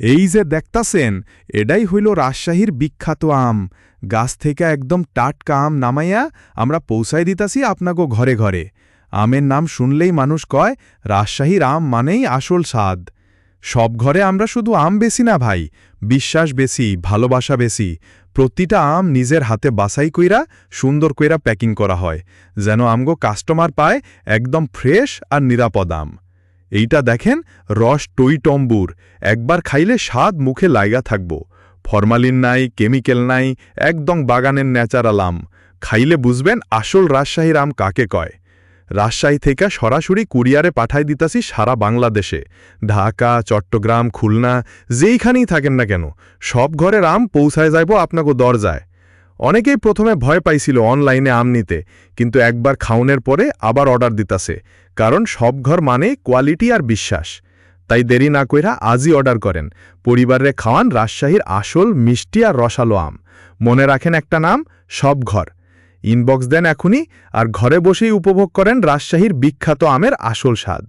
এই যে দেখতাছেন, এটাই হইল রাজশাহীর বিখ্যাত আম। গাছ থেকে একদম টাটকা আম নামাইয়া আমরা পৌঁছায় দিতাছি আপনাগো ঘরে ঘরে। আমের নাম শুনলেই মানুষ কয় রাজশাহীর আম মানেই আসল স্বাদ। সব ঘরে আমরা শুধু আম বেশি না ভাই, বিশ্বাস বেশি, ভালোবাসা বেশি। প্রতিটা আম নিজের হাতে বাছাই কইরা সুন্দর কইরা প্যাকিং করা হয়, যেন আমগো কাস্টমার পায় একদম ফ্রেশ আর নিরাপদ আম। এইটা দেখেন, রস টইটম্বুর, একবার খাইলে স্বাদ মুখে লাইগা থাকব। ফরমালিন নাই, কেমিক্যাল নাই, একদম বাগানের ন্যাচারাল আম। খাইলে বুঝবেন আসল রাজশাহীর আম কাকে কয়। রাজশাহী থেকে সরাসরি কুরিয়ারে পাঠাই দিতাছি সারা বাংলাদেশে। ঢাকা, চট্টগ্রাম, খুলনা, যেইখানেই থাকেন না কেন, সব ঘরের আম পৌঁছায় যাইব আপনাকে দরজায়। অনেকেই প্রথমে ভয় পাইছিল অনলাইনে আম নিতে, কিন্তু একবার খাওনের পরে আবার অর্ডার দিতাছে, কারণ সব ঘর মানে কোয়ালিটি আর বিশ্বাস। তাই দেরি না কইরা আজই অর্ডার করেন, পরিবারে খাওয়ান রাজশাহীর আসল মিষ্টি আর রসালো আম। মনে রাখেন একটা নাম, সব ঘর। ইনবক্স দেন এখনই, আর ঘরে বসেই উপভোগ করেন রাজশাহীর বিখ্যাত আমের আসল স্বাদ।